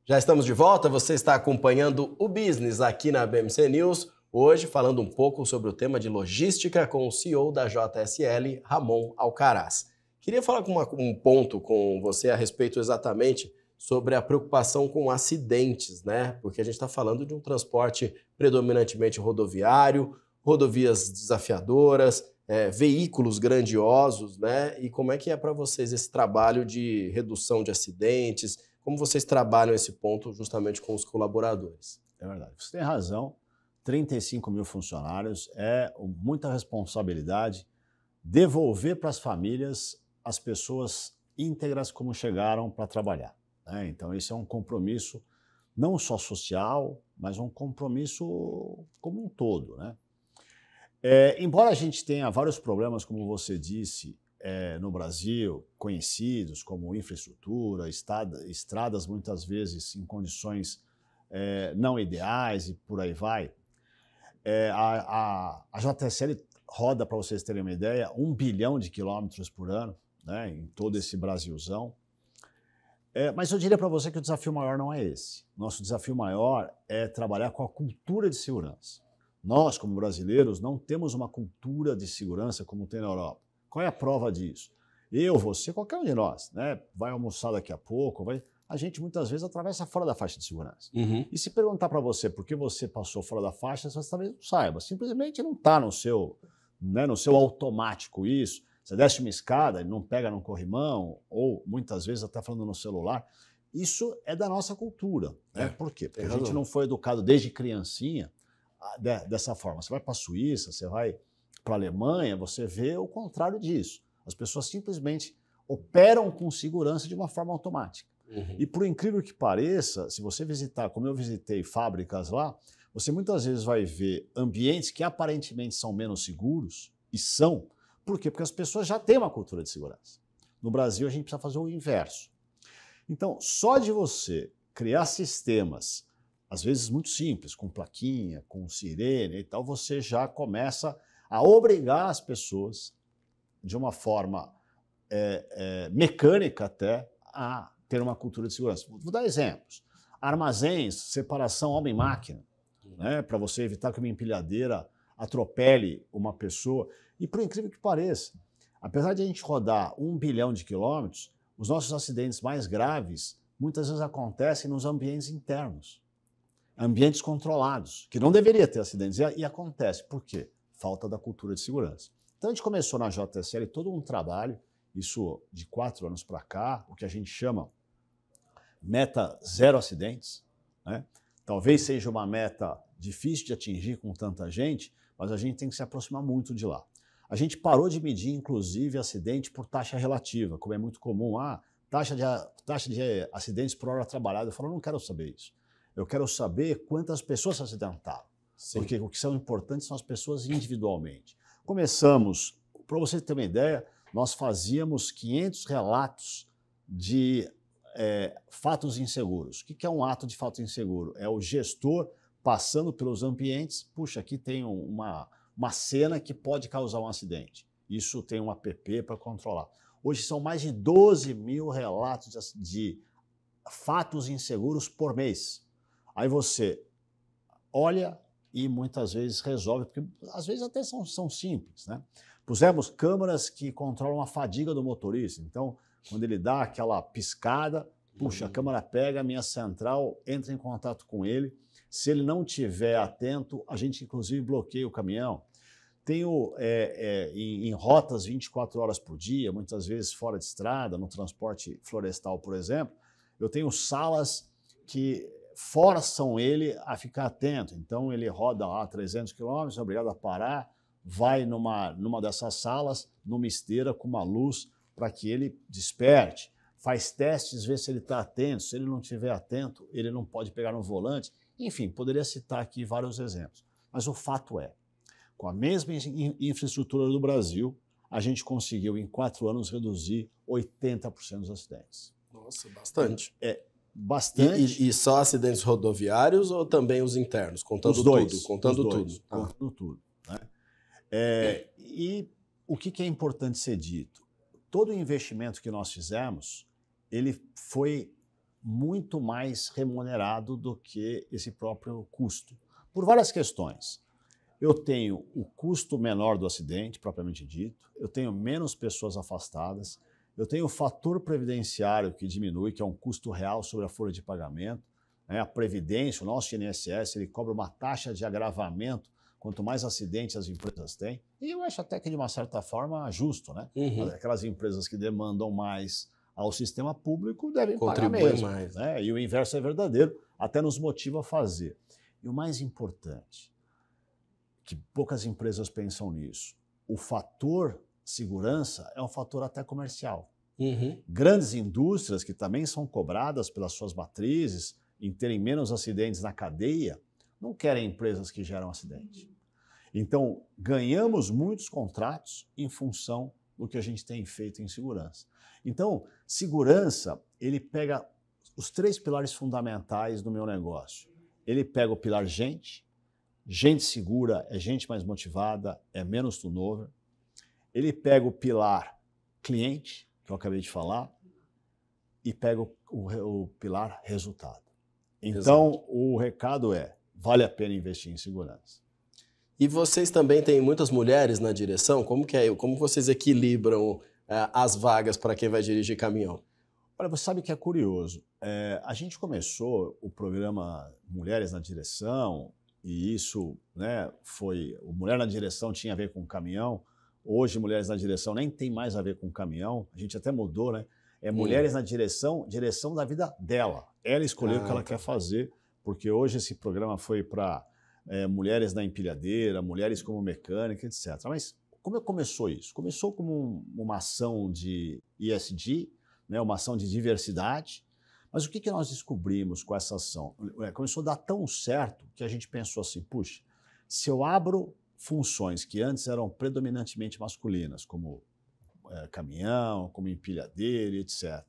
Já estamos de volta, você está acompanhando o Business aqui na BMC News, hoje falando um pouco sobre o tema de logística com o CEO da JSL, Ramon Alcaraz. Queria falar um ponto com você a respeito exatamente sobre a preocupação com acidentes, né? Porque a gente está falando de um transporte predominantemente rodoviário, rodovias desafiadoras, veículos grandiosos, né? E como é que é para vocês esse trabalho de redução de acidentes? Como vocês trabalham esse ponto justamente com os colaboradores? É verdade, você tem razão. 35 mil funcionários, é muita responsabilidade devolver para as famílias as pessoas íntegras como chegaram para trabalhar, né? Então, esse é um compromisso não só social, mas um compromisso como um todo, né? Embora a gente tenha vários problemas, como você disse, no Brasil, conhecidos como infraestrutura, estradas muitas vezes em condições não ideais e por aí vai. A JSL roda, para vocês terem uma ideia, 1 bilhão de quilômetros por ano, né, em todo esse Brasilzão. Mas eu diria para você que o desafio maior não é esse. Nosso desafio maior é trabalhar com a cultura de segurança. Nós, como brasileiros, não temos uma cultura de segurança como tem na Europa. Qual é a prova disso? Eu, você, qualquer um de nós, né? Vai almoçar daqui a pouco, a gente muitas vezes atravessa fora da faixa de segurança. Uhum. E se perguntar para você por que você passou fora da faixa, você talvez não saiba. Simplesmente não está no seu automático isso. Você desce uma escada, ele não pega no corrimão, ou muitas vezes até falando no celular. Isso é da nossa cultura. Né? Por quê? Porque a gente não foi educado desde criancinha dessa forma. Você vai para a Suíça, você vai para a Alemanha, você vê o contrário disso. As pessoas simplesmente operam com segurança de uma forma automática. Uhum. E por incrível que pareça, se você visitar, como eu visitei fábricas lá, você muitas vezes vai ver ambientes que aparentemente são menos seguros, e são. Por quê? Porque as pessoas já têm uma cultura de segurança. No Brasil, a gente precisa fazer o inverso. Então, só de você criar sistemas, às vezes muito simples, com plaquinha, com sirene e tal, você já começa a obrigar as pessoas, de uma forma mecânica até, a ter uma cultura de segurança. Vou dar exemplos. Armazéns, separação homem-máquina, né, para você evitar que uma empilhadeira atropele uma pessoa. E por incrível que pareça, apesar de a gente rodar 1 bilhão de quilômetros, os nossos acidentes mais graves muitas vezes acontecem nos ambientes internos, ambientes controlados, que não deveria ter acidentes, e acontece. Por quê? Falta da cultura de segurança. Então a gente começou na JSL todo um trabalho, isso de 4 anos para cá, o que a gente chama meta 0 acidentes, né? Talvez seja uma meta difícil de atingir com tanta gente, mas a gente tem que se aproximar muito de lá. A gente parou de medir, inclusive, acidente por taxa relativa, como é muito comum. Taxa de acidentes por hora trabalhada. Eu falo, não quero saber isso. Eu quero saber quantas pessoas se acidentaram. Sim. Porque o que são importantes são as pessoas individualmente. Começamos, para você ter uma ideia, nós fazíamos 500 relatos de fatos inseguros. O que é um ato de fato inseguro? É o gestor passando pelos ambientes, puxa, aqui tem uma cena que pode causar um acidente. Isso tem um app para controlar. Hoje são mais de 12 mil relatos de fatos inseguros por mês. Aí você olha e muitas vezes resolve, porque às vezes até são simples, né? Pusemos câmeras que controlam a fadiga do motorista. Então, quando ele dá aquela piscada, puxa, a câmera pega, a minha central entra em contato com ele. Se ele não estiver atento, a gente inclusive bloqueia o caminhão. Tenho em rotas 24 horas por dia, muitas vezes fora de estrada, no transporte florestal, por exemplo, eu tenho salas que forçam ele a ficar atento. Então ele roda lá 300 quilômetros, é obrigado a parar, vai numa dessas salas, numa esteira com uma luz para que ele desperte. Faz testes, vê se ele está atento. Se ele não estiver atento, ele não pode pegar no volante. Enfim, poderia citar aqui vários exemplos. Mas o fato é, com a mesma infraestrutura do Brasil, a gente conseguiu, em 4 anos, reduzir 80% dos acidentes. Nossa, bastante. Bastante. E só acidentes rodoviários ou também os internos? Contando os dois, tudo. Contando os tudo. Dois, contando tudo. Né? E o que é importante ser dito? Todo o investimento que nós fizemos, ele foi muito mais remunerado do que esse próprio custo, por várias questões. Eu tenho o custo menor do acidente, propriamente dito, eu tenho menos pessoas afastadas, eu tenho o fator previdenciário que diminui, que é um custo real sobre a folha de pagamento, né? A Previdência, o nosso INSS, ele cobra uma taxa de agravamento quanto mais acidentes as empresas têm, e eu acho até que de uma certa forma justo, né? Uhum. Aquelas empresas que demandam mais ao sistema público devem Contribui pagar mesmo, mais. né? E o inverso é verdadeiro, até nos motiva a fazer. E o mais importante, que poucas empresas pensam nisso, o fator segurança é um fator até comercial. Uhum. Grandes indústrias que também são cobradas pelas suas matrizes em terem menos acidentes na cadeia, não querem empresas que geram acidente. Então, ganhamos muitos contratos em função do que a gente tem feito em segurança. Então, segurança, ele pega os 3 pilares fundamentais do meu negócio. Ele pega o pilar gente segura é gente mais motivada, é menos turnover. Ele pega o pilar cliente, que eu acabei de falar, e pega o pilar resultado. Então, Exato. O recado é, vale a pena investir em segurança. E vocês também têm muitas mulheres na direção? Como que é? Como vocês equilibram as vagas para quem vai dirigir caminhão? Olha, você sabe que é curioso. A gente começou o programa Mulheres na Direção, e isso, né, o Mulher na Direção tinha a ver com caminhão. Hoje, Mulheres na Direção nem tem mais a ver com caminhão. A gente até mudou, né? É Mulheres na Direção, direção da vida dela. Ela escolheu o que ela quer fazer, porque hoje esse programa foi para mulheres na empilhadeira, mulheres como mecânica, etc. Mas como começou isso? Começou como uma ação de ESG, né, uma ação de diversidade. Mas o que nós descobrimos com essa ação? Começou a dar tão certo que a gente pensou assim, puxa, se eu abro funções que antes eram predominantemente masculinas, como caminhão, como empilhadeira, etc.,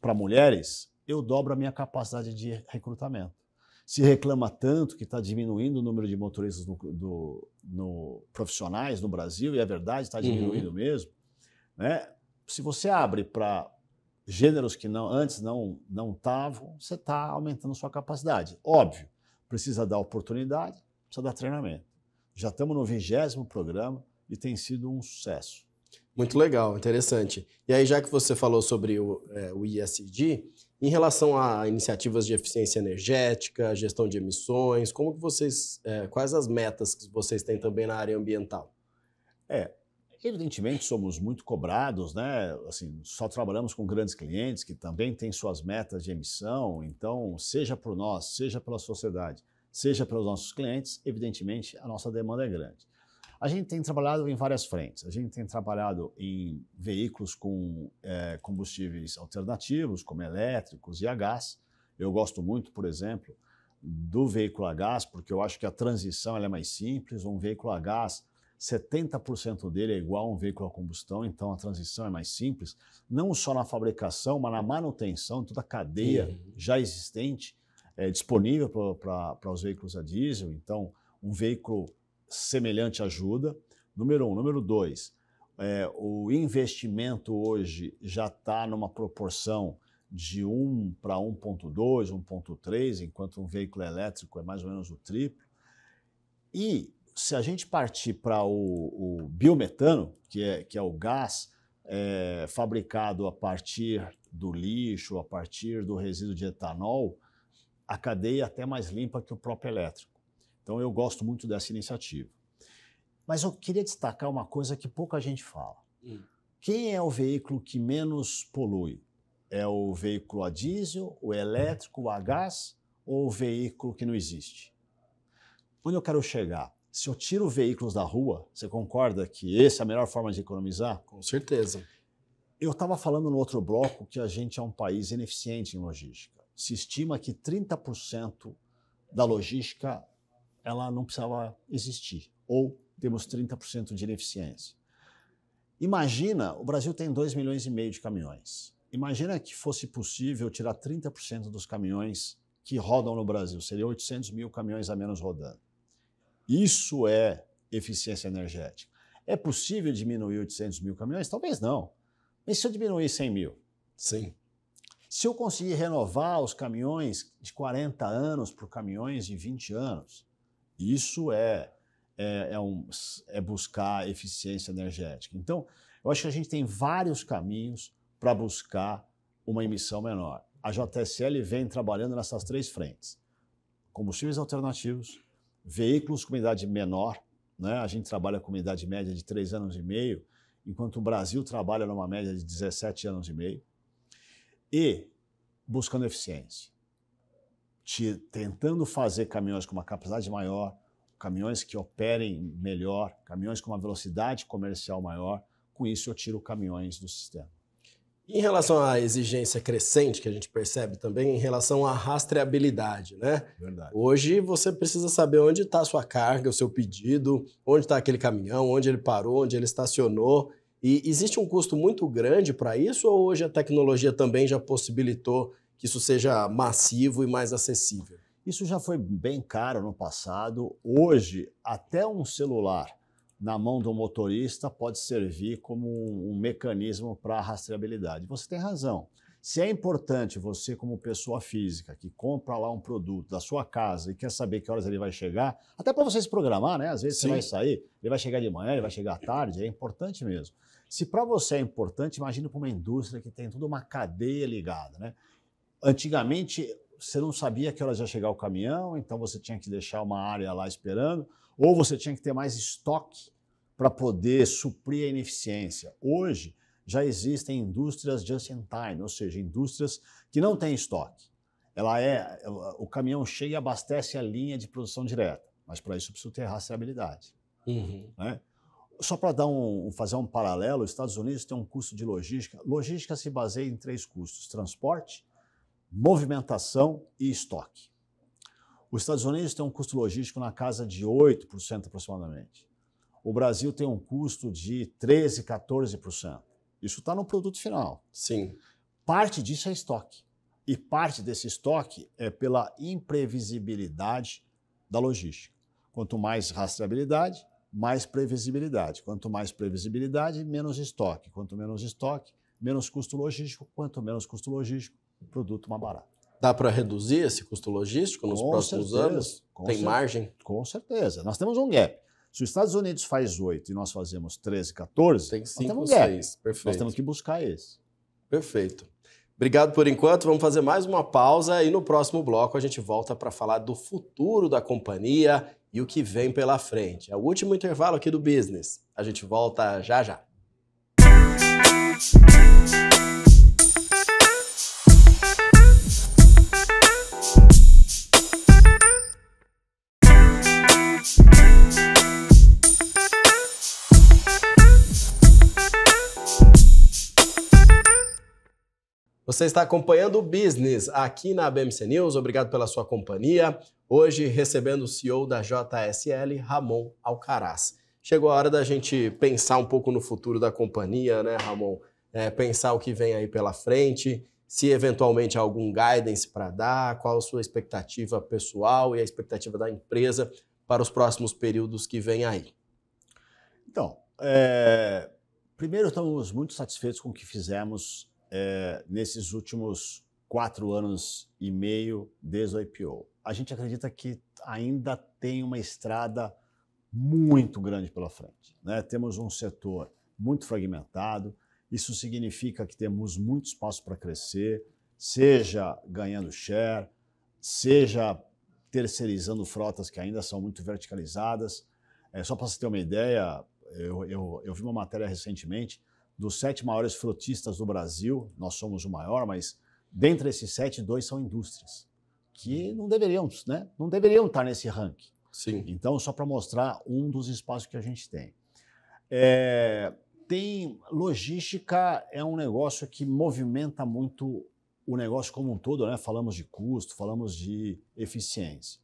para mulheres, eu dobro a minha capacidade de recrutamento. Se reclama tanto que está diminuindo o número de motoristas profissionais no Brasil, e é verdade, está diminuindo mesmo, né? Se você abre para gêneros que antes não estavam, você está aumentando sua capacidade. Óbvio, precisa dar oportunidade, precisa dar treinamento. Já estamos no 20º programa e tem sido um sucesso. Muito legal, interessante. E aí, já que você falou sobre o ESG, em relação a iniciativas de eficiência energética, gestão de emissões, como que quais as metas que vocês têm também na área ambiental? Evidentemente, somos muito cobrados, né? Assim, só trabalhamos com grandes clientes que também têm suas metas de emissão. Então, seja por nós, seja pela sociedade, seja pelos nossos clientes, evidentemente, a nossa demanda é grande. A gente tem trabalhado em várias frentes. A gente tem trabalhado em veículos com combustíveis alternativos, como elétricos e a gás. Eu gosto muito, por exemplo, do veículo a gás, porque eu acho que a transição ela é mais simples. Um veículo a gás, 70% dele é igual a um veículo a combustão, então a transição é mais simples, não só na fabricação, mas na manutenção, toda a cadeia já existente disponível para os veículos a diesel. Então, um veículo semelhante ajuda. Número 1. Número 2, o investimento hoje já está numa proporção de 1 para 1,2, 1,3, enquanto um veículo elétrico é mais ou menos o triplo. E se a gente partir para o biometano, que é o gás fabricado a partir do lixo, a partir do resíduo de etanol, a cadeia é até mais limpa que o próprio elétrico. Então eu gosto muito dessa iniciativa. Mas eu queria destacar uma coisa que pouca gente fala. Quem é o veículo que menos polui? É o veículo a diesel, o elétrico, o a gás ou o veículo que não existe? Onde eu quero chegar? Se eu tiro veículos da rua, você concorda que essa é a melhor forma de economizar? Com certeza. Eu estava falando no outro bloco que a gente é um país ineficiente em logística. Se estima que 30% da logística ela não precisava existir, ou temos 30% de ineficiência. Imagina, o Brasil tem 2,5 milhões de caminhões. Imagina que fosse possível tirar 30% dos caminhões que rodam no Brasil. Seria 800 mil caminhões a menos rodando. Isso é eficiência energética. É possível diminuir 800 mil caminhões? Talvez não. Mas se eu diminuir 100 mil? Sim. Se eu conseguir renovar os caminhões de 40 anos por caminhões de 20 anos, isso é buscar eficiência energética. Então, eu acho que a gente tem vários caminhos para buscar uma emissão menor. A JSL vem trabalhando nessas 3 frentes. Combustíveis alternativos, veículos com idade menor, né? A gente trabalha com uma idade média de 3 anos e meio, enquanto o Brasil trabalha numa média de 17 anos e meio, e buscando eficiência, tentando fazer caminhões com uma capacidade maior, caminhões que operem melhor, caminhões com uma velocidade comercial maior. Com isso, eu tiro caminhões do sistema. Em relação à exigência crescente que a gente percebe também, em relação à rastreabilidade, né? Verdade. Hoje você precisa saber onde está a sua carga, o seu pedido, onde está aquele caminhão, onde ele parou, onde ele estacionou. E existe um custo muito grande para isso ou hoje a tecnologia também já possibilitou que isso seja massivo e mais acessível? Isso já foi bem caro no passado. Hoje, até um celular na mão do motorista pode servir como um mecanismo para a rastreabilidade. Você tem razão. Se é importante você, como pessoa física, que compra lá um produto da sua casa e quer saber que horas ele vai chegar, até para você se programar, né? Às vezes Você vai sair, ele vai chegar de manhã, ele vai chegar à tarde, é importante mesmo. Se para você é importante, imagine para uma indústria que tem toda uma cadeia ligada, né? Antigamente, você não sabia que horas ia chegar o caminhão, então você tinha que deixar uma área lá esperando, ou você tinha que ter mais estoque para poder suprir a ineficiência. Hoje, já existem indústrias just in time, ou seja, indústrias que não têm estoque. O caminhão chega e abastece a linha de produção direta, mas para isso precisa ter rastreabilidade. Né? Só para fazer um paralelo, os Estados Unidos têm um custo de logística. Logística se baseia em 3 custos: transporte, movimentação e estoque. Os Estados Unidos têm um custo logístico na casa de 8% aproximadamente. O Brasil tem um custo de 13%, 14%. Isso está no produto final. Sim. Parte disso é estoque. E parte desse estoque é pela imprevisibilidade da logística. Quanto mais rastreabilidade, mais previsibilidade. Quanto mais previsibilidade, menos estoque. Quanto menos estoque, menos custo logístico. Quanto menos custo logístico, produto mais barato. Dá para reduzir esse custo logístico nos próximos anos? Tem margem? Com certeza. Nós temos um gap. Se os Estados Unidos faz 8 e nós fazemos 13, 14, tem 5, nós temos um gap. 6. Perfeito. Nós temos que buscar esse. Perfeito. Obrigado por enquanto. Vamos fazer mais uma pausa e no próximo bloco a gente volta para falar do futuro da companhia e o que vem pela frente. É o último intervalo aqui do Business. A gente volta já já. Você está acompanhando o Business aqui na BMC News. Obrigado pela sua companhia. Hoje recebendo o CEO da JSL, Ramon Alcaraz. Chegou a hora da gente pensar um pouco no futuro da companhia, né, Ramon? Pensar o que vem aí pela frente, se eventualmente há algum guidance para dar, qual a sua expectativa pessoal e a expectativa da empresa para os próximos períodos que vem aí. Então, primeiro estamos muito satisfeitos com o que fizemos nesses últimos 4 anos e meio desde o IPO. A gente acredita que ainda tem uma estrada muito grande pela frente, né? Temos um setor muito fragmentado, isso significa que temos muito espaço para crescer, seja ganhando share, seja terceirizando frotas que ainda são muito verticalizadas. Só para você ter uma ideia, eu vi uma matéria recentemente. Dos 7 maiores frotistas do Brasil, nós somos o maior, mas dentre esses 7, 2 são indústrias, que não deveriam estar nesse ranking. Sim. Então, só para mostrar um dos espaços que a gente tem. Logística é um negócio que movimenta muito o negócio como um todo, né? Falamos de custo, falamos de eficiência.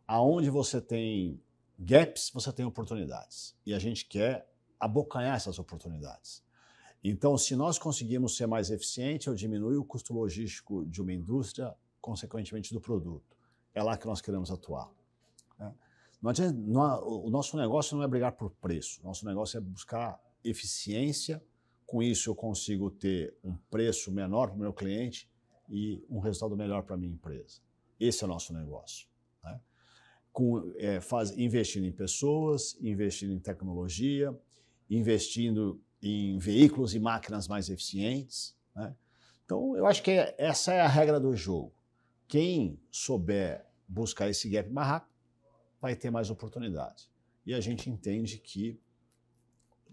Aonde você tem gaps, você tem oportunidades. E a gente quer abocanhar essas oportunidades. Então, se nós conseguirmos ser mais eficientes, eu diminuo o custo logístico de uma indústria, consequentemente do produto. É lá que nós queremos atuar. O nosso negócio não é brigar por preço, nosso negócio é buscar eficiência. Com isso, eu consigo ter um preço menor para o meu cliente e um resultado melhor para a minha empresa. Esse é o nosso negócio. Né? Investindo em pessoas, investindo em tecnologia, investindo em veículos e máquinas mais eficientes. Né? Então, eu acho que essa é a regra do jogo. Quem souber buscar esse gap mais rápido vai ter mais oportunidade. E a gente entende que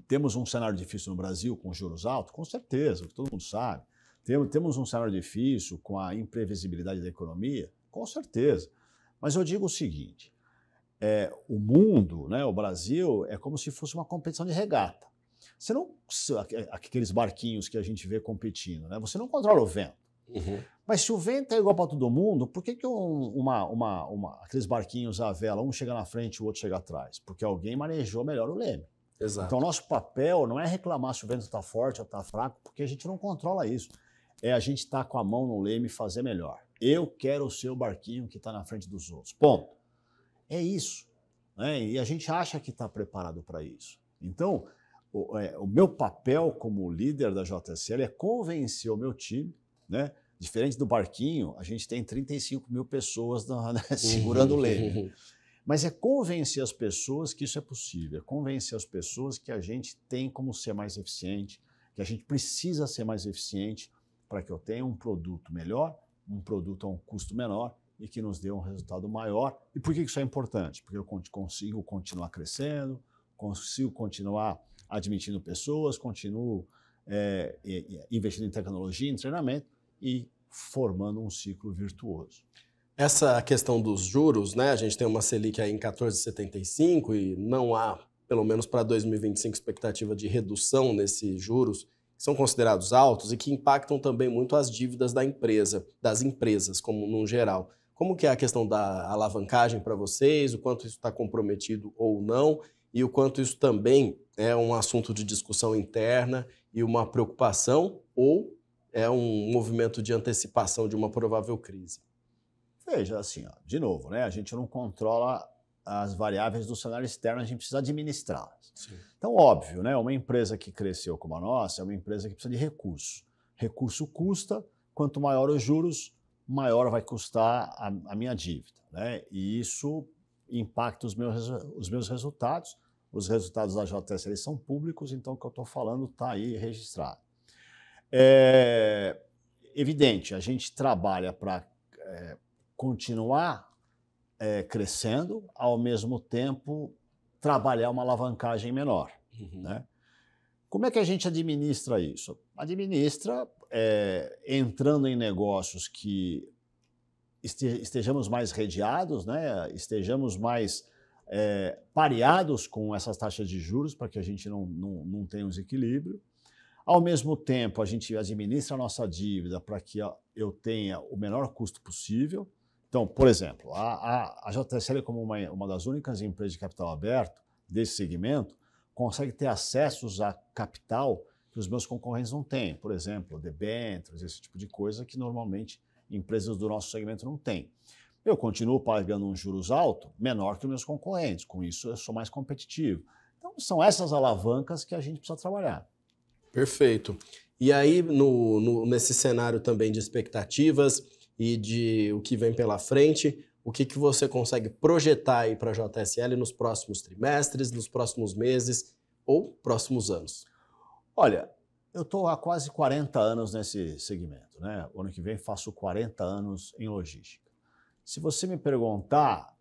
temos um cenário difícil no Brasil com juros altos, com certeza, que todo mundo sabe. Temos um cenário difícil com a imprevisibilidade da economia, com certeza. Mas eu digo o seguinte, o mundo, né, o Brasil, é como se fosse uma competição de regata. Você não, aqueles barquinhos que a gente vê competindo, né? Você não controla o vento. Uhum. Mas se o vento é igual para todo mundo, por que aqueles barquinhos à vela, um chega na frente e o outro chega atrás? Porque alguém manejou melhor o leme. Exato. Então, nosso papel não é reclamar se o vento está forte ou está fraco, porque a gente não controla isso. É a gente estar com a mão no leme e fazer melhor. Eu quero ser o barquinho que está na frente dos outros. Ponto. É isso. Né? E a gente acha que está preparado para isso. Então, o meu papel como líder da JSL é convencer o meu time, né? Diferente do barquinho, a gente tem 35 mil pessoas segurando o leme. Mas é convencer as pessoas que isso é possível, é convencer as pessoas que a gente tem como ser mais eficiente, que a gente precisa ser mais eficiente para que eu tenha um produto melhor, um produto a um custo menor e que nos dê um resultado maior. E por que isso é importante? Porque eu consigo continuar crescendo, consigo continuar admitindo pessoas, continuo investindo em tecnologia, em treinamento e formando um ciclo virtuoso. Essa questão dos juros, né? A gente tem uma Selic aí em 14,75 e não há, pelo menos para 2025, expectativa de redução nesses juros, que são considerados altos e que impactam também muito as dívidas das empresas, como no geral. Como que é a questão da alavancagem para vocês, o quanto isso está comprometido ou não, e o quanto isso também é um assunto de discussão interna e uma preocupação, ou é um movimento de antecipação de uma provável crise? Veja, assim, ó, de novo, né? A gente não controla as variáveis do cenário externo, a gente precisa administrá-las. Sim. Então, óbvio, né? Uma empresa que cresceu como a nossa é uma empresa que precisa de recurso. Recurso custa, quanto maior os juros, maior vai custar a minha dívida, né? E isso impacta os meus resultados. Os resultados da JSL são públicos, então o que eu estou falando está aí registrado. É evidente, a gente trabalha para continuar crescendo, ao mesmo tempo trabalhar uma alavancagem menor. Uhum. Né? Como é que a gente administra isso? Administra entrando em negócios que estejamos mais redeados, né? Estejamos mais pareados com essas taxas de juros para que a gente não tenha um desequilíbrio. Ao mesmo tempo, a gente administra a nossa dívida para que eu tenha o menor custo possível. Então, por exemplo, a JSL, como uma das únicas empresas de capital aberto desse segmento, consegue ter acessos a capital que os meus concorrentes não têm. Por exemplo, debêntures, esse tipo de coisa que normalmente empresas do nosso segmento não têm. Eu continuo pagando um juros alto, menor que os meus concorrentes. Com isso, eu sou mais competitivo. Então, são essas alavancas que a gente precisa trabalhar. Perfeito. E aí, nesse cenário também de expectativas e de o que vem pela frente, o que você consegue projetar aí para a JSL nos próximos trimestres, nos próximos meses ou próximos anos? Olha, eu estou há quase 40 anos nesse segmento, né? O ano que vem faço 40 anos em logística. Se você me perguntar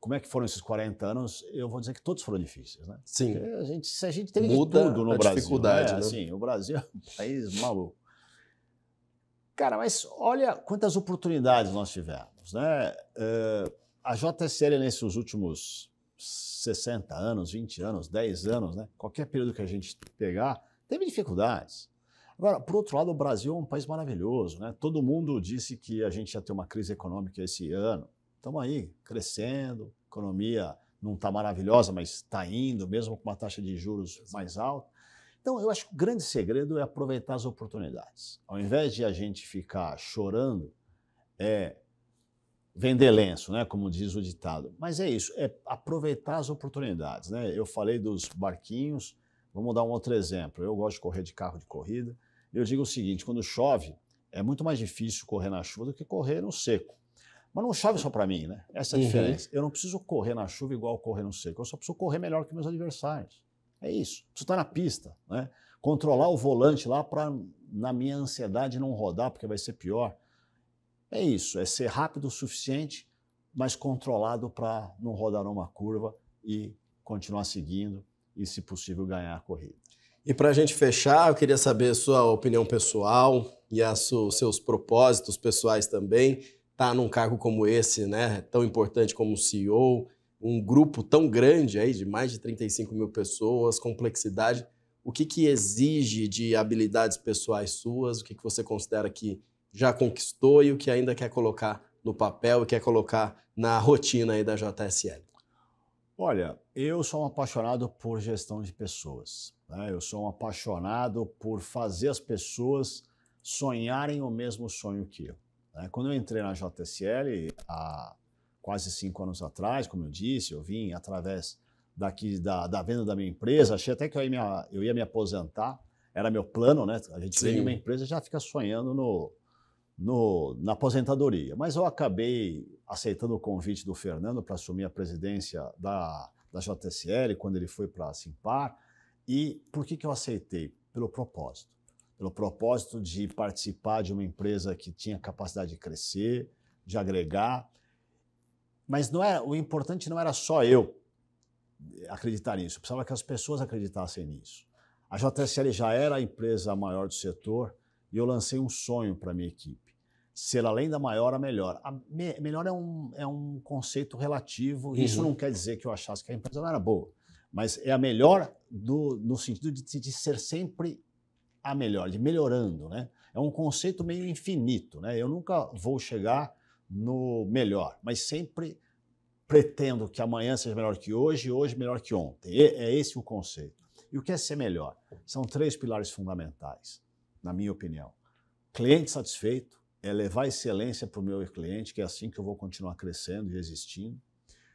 como é que foram esses 40 anos, eu vou dizer que todos foram difíceis, né? Sim. A gente teve Muda de tudo no a Brasil, dificuldade, né? né? Assim, o Brasil é um país maluco. Cara, mas olha quantas oportunidades nós tivemos, né? A JSL nesses últimos 60 anos, 20 anos, 10 anos, né? Qualquer período que a gente pegar, teve dificuldades. Agora, por outro lado, o Brasil é um país maravilhoso, né? Todo mundo disse que a gente ia ter uma crise econômica esse ano. Estamos aí, crescendo, a economia não está maravilhosa, mas está indo, mesmo com uma taxa de juros mais alta. Então, eu acho que o grande segredo é aproveitar as oportunidades. Ao invés de a gente ficar chorando, vender lenço, né, como diz o ditado. Mas é isso, é aproveitar as oportunidades. Né? Eu falei dos barquinhos, vamos dar um outro exemplo. Eu gosto de correr de carro de corrida. Eu digo o seguinte, quando chove, é muito mais difícil correr na chuva do que correr no seco. Mas não chove só para mim, né? Essa é a diferença. Eu não preciso correr na chuva igual correr no seco. Eu só preciso correr melhor que meus adversários. É isso. Preciso estar na pista, né? Controlar o volante lá para, na minha ansiedade, não rodar, porque vai ser pior. É isso. É ser rápido o suficiente, mas controlado para não rodar numa curva e continuar seguindo e, se possível, ganhar a corrida. E para a gente fechar, eu queria saber a sua opinião pessoal e seus propósitos pessoais também. Tá num cargo como esse, né, tão importante como CEO, um grupo tão grande aí, de mais de 35 mil pessoas, complexidade, o que exige de habilidades pessoais suas, o que você considera que já conquistou e o que ainda quer colocar no papel e quer colocar na rotina aí da JSL? Olha, eu sou um apaixonado por gestão de pessoas, né? Eu sou um apaixonado por fazer as pessoas sonharem o mesmo sonho que eu. Quando eu entrei na JSL, há quase 5 anos atrás, como eu disse, eu vim através da venda da minha empresa, achei até que eu ia me aposentar, era meu plano, né? A gente vem de uma empresa e já fica sonhando na aposentadoria. Mas eu acabei aceitando o convite do Fernando para assumir a presidência da JSL, quando ele foi para a Simpar. E por que eu aceitei? Pelo propósito. Pelo propósito de participar de uma empresa que tinha capacidade de crescer, de agregar. Mas o importante não era só eu acreditar nisso, eu precisava que as pessoas acreditassem nisso. A JSL já era a empresa maior do setor e eu lancei um sonho para a minha equipe. Ser além da maior, a melhor. Melhor é um conceito relativo, e isso não quer dizer que eu achasse que a empresa não era boa, mas é a melhor no sentido de ser sempre a melhor, de melhorando, né? É um conceito meio infinito, né? Eu nunca vou chegar no melhor, mas sempre pretendo que amanhã seja melhor que hoje e hoje melhor que ontem. É esse o conceito. E o que é ser melhor? São 3 pilares fundamentais, na minha opinião. Cliente satisfeito, é levar excelência para o meu cliente, que é assim que eu vou continuar crescendo e existindo.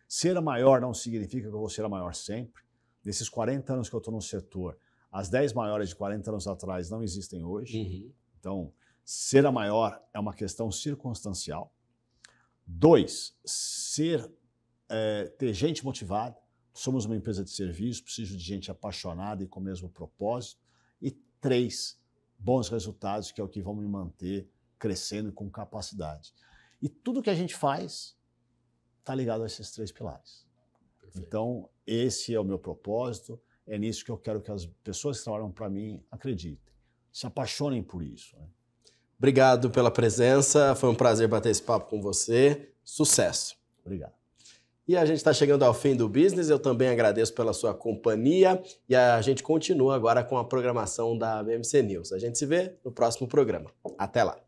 Ser a maior não significa que eu vou ser a maior sempre. Nesses 40 anos que eu estou no setor, as 10 maiores de 40 anos atrás não existem hoje. Então, ser a maior é uma questão circunstancial. 2, ter gente motivada. Somos uma empresa de serviço, preciso de gente apaixonada e com o mesmo propósito. E 3, bons resultados, que é o que vão me manter crescendo e com capacidade. E tudo que a gente faz está ligado a esses 3 pilares. Perfeito. Então, esse é o meu propósito, é nisso que eu quero que as pessoas que trabalham para mim acreditem, se apaixonem por isso, né? Obrigado pela presença, foi um prazer bater esse papo com você. Sucesso. Obrigado. E a gente está chegando ao fim do Business, eu também agradeço pela sua companhia e a gente continua agora com a programação da BMC News. A gente se vê no próximo programa. Até lá.